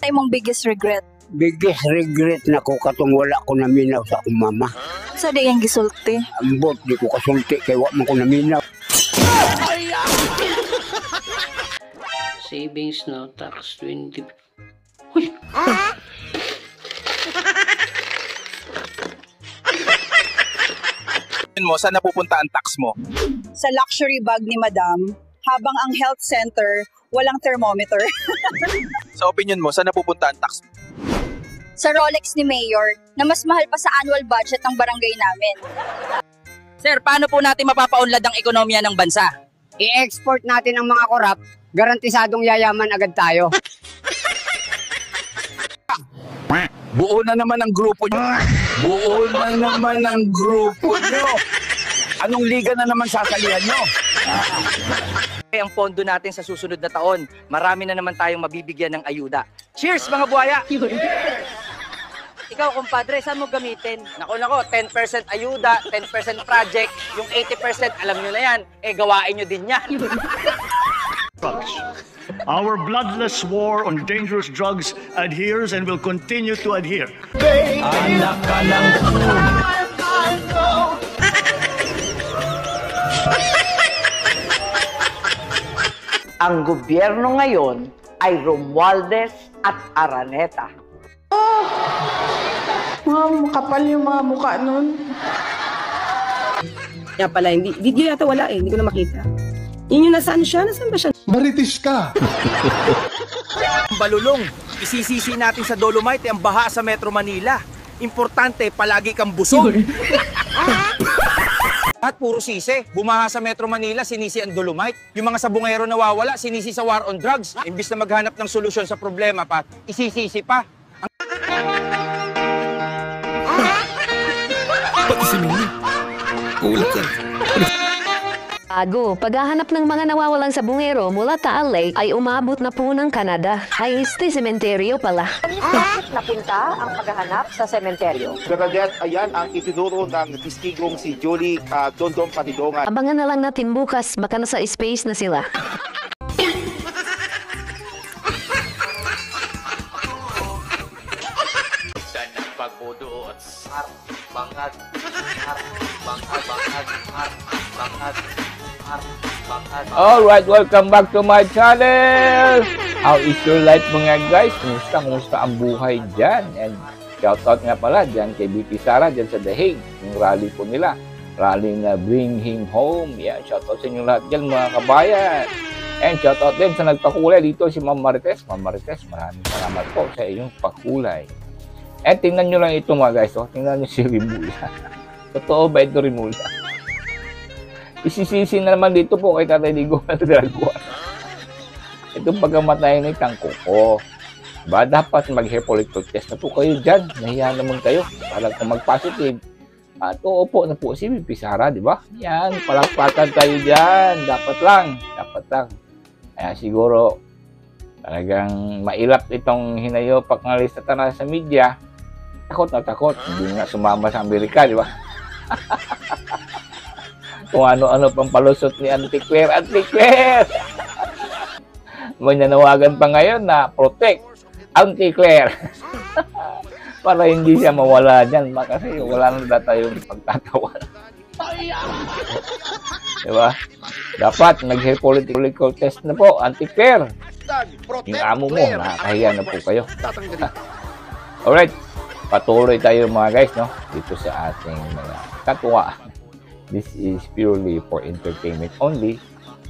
Ay mong biggest regret? Biggest regret na ko katong wala ko naminaw sa akong mama. Sa di yung gisulti? Ambot, di ko kasulti kay wala man ko naminaw. Savings no tax 20. Huy! Mo, saan napupunta ang tax mo? Sa luxury bag ni Madam, habang ang health center walang thermometer. Sa opinion mo, saan napupunta ang tax mo? Sa Rolex ni Mayor na mas mahal pa sa annual budget ng barangay namin. Sir, paano po natin mapapaunlad ang ekonomiya ng bansa? I-export natin ang mga korap, garantisadong yayaman agad tayo. Buo na naman ang grupo nyo. Buo na naman ang grupo nyo. Anong liga na naman sasalihan nyo? Ang pondo natin sa susunod na taon, marami na naman tayong mabibigyan ng ayuda. Cheers mga buhaya! Ikaw, kumpadre, saan mo gamitin? Nako, 10% ayuda, 10% project, yung 80% alam nyo na yan, gawain nyo din yan. Our bloodless war on dangerous drugs adheres and will continue to adhere. Anak ka ng Ang gobyerno ngayon ay Romualdez at Araneta. Kapal yung mga mukha nun. Kaya pala, video yata wala hindi ko na makita. Yun yung nasaan siya? Nasaan ba siya? Maritis ka! Balulong, isisisi natin sa Dolomite ang baha sa Metro Manila. Importante, palagi kang busog. At puro sisi, bumaha sa Metro Manila, sinisi ang Dolomite. Yung mga sabungero nawawala, sinisi sa war on drugs. Imbis na maghanap ng solusyon sa problema pa, isisisi pa. Pati si Mimi. Kulat yan. Paghahanap ng mga nawawalang sabungero mula Taal Lake ay umabot na po ng Canada. Ay, sementeryo pala. Bakit napunta ang paghahanap sa sementeryo? Bernadette, ayan ang itinuro ng testigong si Julie Dondong Patidongan. Abangan na lang natin bukas, baka nasa space na sila. Alright, welcome back to my channel! How is your life mga guys? Kumusta ang buhay dyan? And shoutout nga pala dyan kay BP Sara dyan sa The Hague. Yung rally po nila. Rally na Bring Him Home. Yan, shoutout sa inyo lahat dyan mga kabayan. And shoutout din sa nagpakulay dito si Ma'am Marites. Ma'am Marites, maraming salamat po sa inyong pakulay. And tingnan nyo lang ito mga guys. Tingnan nyo si Rimula. Totoo ba ito Rimula? Isisisi na naman dito po kay Tatay Digo na Dragua. Itong pagkamatay ni Tangko ko. Ba, dapat mag-hair follicle test na po kayo dyan. Nahiya naman kayo. Para kung mag-positive. At uupo na po si BP Sara, di ba? Yan, palakpakan tayo dyan. Dapat lang. Kaya siguro, talagang mailap itong hinayopak ng listata na sa media. Takot na takot. Hindi nga sumama sa Amerika, di ba? Kung ano-ano pang palusot ni Auntie Claire. May nanawagan pa ngayon na protect Auntie Claire. Para hindi siya mawala dyan. Kasi wala na tayong pagtatawa. Diba? Dapat mag-hair follicle test na po, Auntie Claire. Yung amo mo, nakakahiya na po kayo. Alright. Patuloy tayo mga guys, no? Dito sa ating mga katwa. This is purely for entertainment only.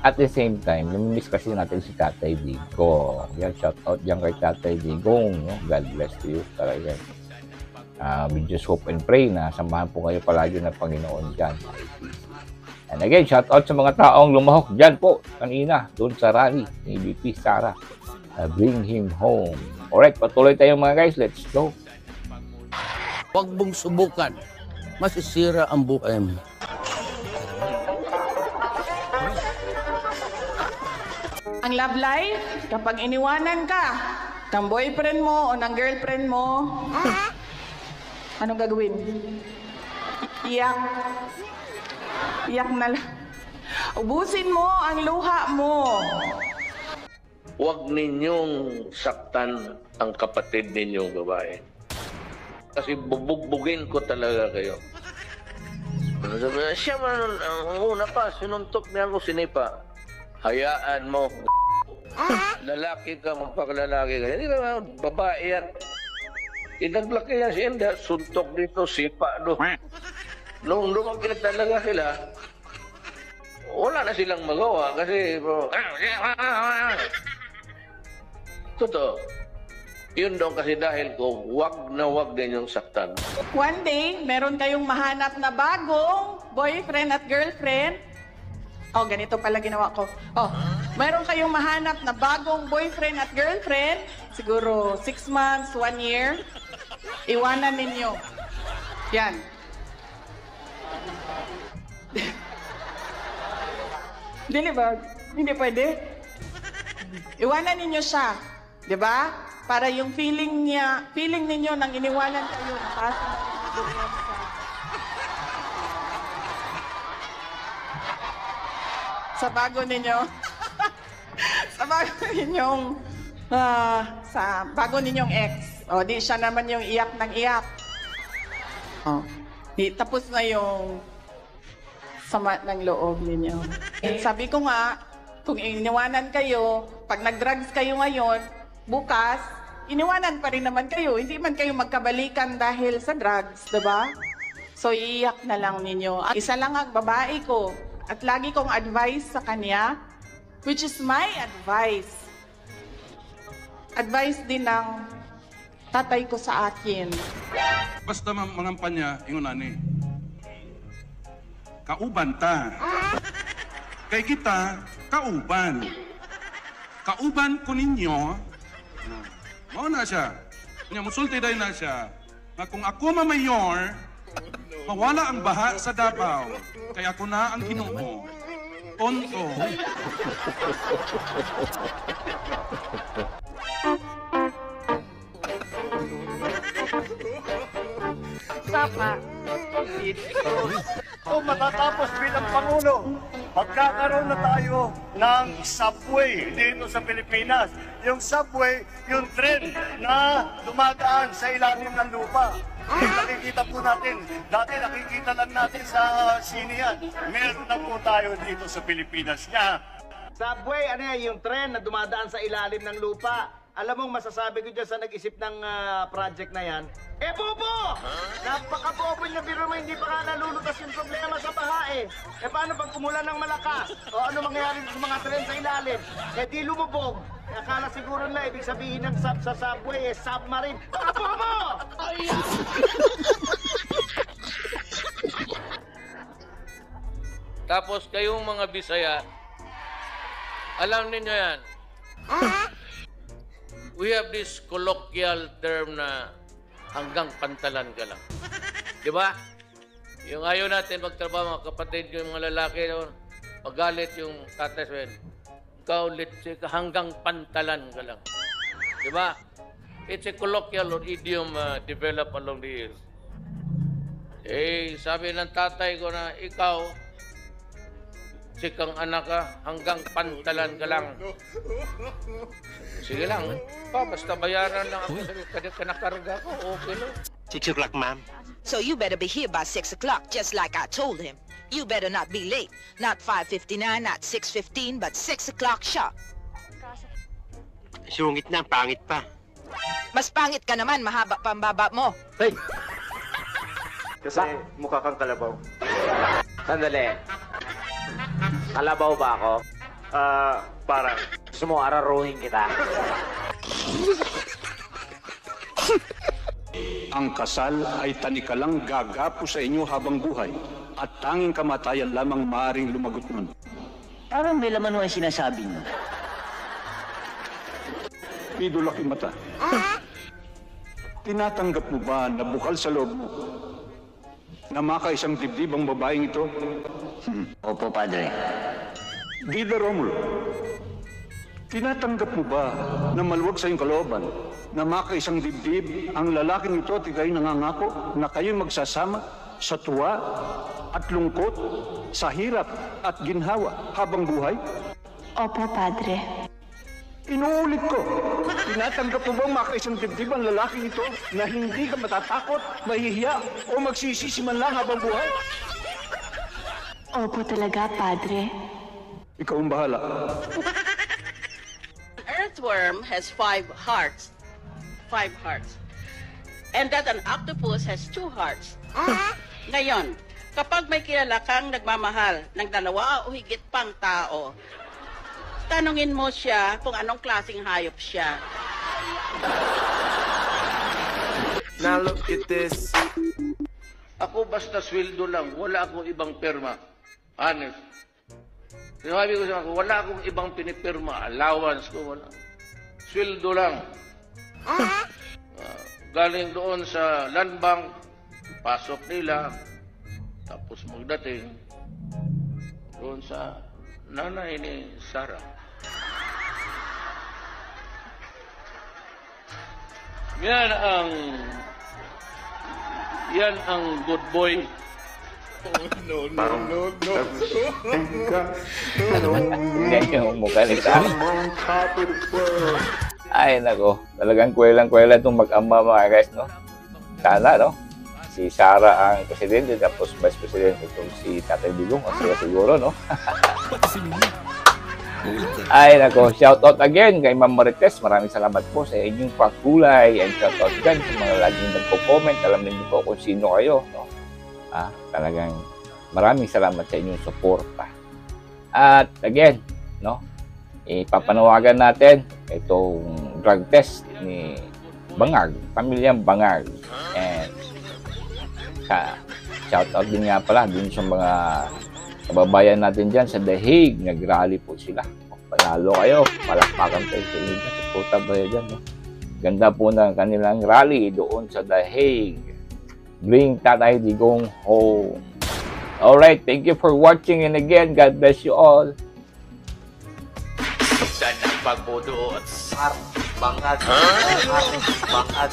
At the same time, namimiss kasi natin si Tatay Digo. Yan, shout out dyan kay Tatay Digong. No? God bless you talaga. We just hope and pray na samahan po kayo palagi ng Panginoon dyan. And again, shout out sa mga taong lumahok dyan po kanina, doon sa rally ni BP Sara. Bring him home. Alright, patuloy tayo mga guys. Let's go. Huwag mong subukan. Masisira ang buhay mo. Ang love life, kapag iniwanan ka ng boyfriend mo o ng girlfriend mo, anong gagawin? Iyak. Iyak na lang. Ubusin mo ang luha mo. huwag ninyong saktan ang kapatid ninyong babae. Kasi bubugbugin ko talaga kayo. Siya man ang una pa, sinuntok niya ako sinipa. Hayaan mo. Lalaki ka, magpakalalaki ka. Hindi ba, babae yan. Inaglaki yan si Enda, suntok dito, sipa do. Nung lumagkit talaga sila, wala na silang magawa kasi totoo. Yun daw kasi dahil ko, wag na wag din yung saktan. One day, meron kayong mahanap na bagong boyfriend at girlfriend. Oh, ganito pala ginawa ko. Oh, meron kayong mahanap na bagong boyfriend at girlfriend. Siguro 6 months, 1 year. Iwanan ninyo. Yan. Dili ba? Hindi pwede. Iwanan ninyo siya. Di ba? Para yung feeling ninyo nang iniwanan kayo, napasa na yung sa bago ninyo. Sa bago ninyong ex. O, di siya naman yung iyak ng iyak. O, di, tapos na yung sama ng loob ninyo. Sabi ko nga, kung iniwanan kayo, pag nag-drugs kayo ngayon, bukas, iniwanan pa rin naman kayo. Hindi man kayo magkabalikan dahil sa drugs, diba? So, iiyak na lang ninyo. Isa lang ang babae ko. At lagi kong advice sa kanya, which is my advice. Advice din ng tatay ko sa akin. Basta mangampanya, ingon ani. Kauban ta. Kay kita, kauban. Kauban ko ninyo, mao na siya. Nya musulti day na siya. Nga kung ako mamayor, mawala ang baha sa Davao. Kaya ako na ang Ginoo. Onto. Sapa. Kung matatapos bilang Pangulo, magkakaroon na tayo ng subway dito sa Pilipinas. Yung subway, yung tren na dumadaan sa ilalim ng lupa. Nakikita po natin, dati nakikita lang natin sa sine yan. Meron na po tayo dito sa Pilipinas niya. Subway, ano yan, yung tren na dumadaan sa ilalim ng lupa. Alam mo, masasabi ko dyan sa nag-isip ng project na yan, bobo! Napaka-bobo niya, biro mo, hindi pa nga nalulutas yung problema sa baha eh. Paano pag umulan ng malakas? O ano mangyayari sa mga tren sa ilalim? Di lumubog. Akala siguro na, ibig sabihin ng sub sa subway submarine. Bobo! Tapos kayong mga Bisaya, alam niyo yan. We have this colloquial term na hanggang pantalan ka lang. Di ba? Yung ayaw natin magtrabaho, mga kapatid, yung mga lalaki, magalit yung tatay sabihin, ikaw, let's say, hanggang pantalan ka lang. Di ba? It's a colloquial or idiom developed along the years. Eh, sabi ng tatay ko na, ikaw, sikang anak ka, hanggang pantalan ka lang. Sige lang, basta bayaran lang ako sa nakarga ko, okay lang. 6 o'clock, ma'am. So you better be here by 6 o'clock, just like I told him. You better not be late. Not 5:59, not 6:15, but 6 o'clock sharp. Sungit na, pangit pa. Mas pangit ka naman, mahaba pa ang baba mo. Hey! Kasi mukha kang kalabaw. Sandali. Kalabaw ba ako? Parang. Gusto mo araruhin kita? Ang kasal ay tanikalang gagapo sa inyo habang buhay at tanging kamatayan lamang maaaring lumagot nun. Parang may laman mo ang sinasabi mo. Pido laki mata. Tinatanggap mo ba na bukal sa loob mo na makaisang dibdib ang babaeng ito? Opo, Padre. Gida Romulo, tinatanggap mo ba na maluwag sa iyong kalooban na makaisang dibdib ang lalaking ito at ikay nangangako na kayo'y magsasama sa tuwa at lungkot, sa hirap at ginhawa habang buhay? Opo, Padre. Inuulit ko, tinatanggap mo bang makaisang dibdib ang lalaking ito na hindi ka matatakot, mahihiya o magsisisi man lang habang buhay? Opo talaga, Padre. Ikaw ang bahala. Earthworm has 5 hearts. 5 hearts. And that an octopus has 2 hearts. Ngayon, kapag may kilala kang nagmamahal ng dalawa o higit pang tao, tanungin mo siya kung anong klaseng hayop siya. Now look at this. Ako basta sweldo lang, wala akong ibang perma. Honest. Sinabi ko sa ako, wala akong ibang pinipirma, allowance ko, wala. Sweldo lang. Galing doon sa land bank, pasok nila, tapos magdating doon sa nanay ni Sarah. Yan ang good boy. No. Yan yung mukha ni Sarah. Ay, nako. Talagang kwelang-kwela itong mag-ama, mga guys, no? Sana, no? Si Sarah ang presidente, tapos vice president itong si Tatay Digong, o siya siguro, no? Ay, nako. Shoutout again kay Ma'am Marites. Maraming salamat po sa inyong pagkulay. And shoutout dyan sa mga laging nagko-comment. Alam niyo po kung sino kayo, no? Talagang maraming salamat sa inyong suporta. At again, no? Ipapanawagan natin itong drug test ni Bangag, pamilyang Bangag. And shoutout din nga pala din sa mga kababayan natin dyan sa The Hague. Nag-rally po sila. Panalo kayo, palakpakan kayo sa inyo. Suporta ba kayo dyan, no? Ganda po ng kanilang rally doon sa The Hague. Bring Tatay Digong home. Alright, thank you for watching, and again, God bless you all. Dan ang pagbuduot. Bangag. Bangag.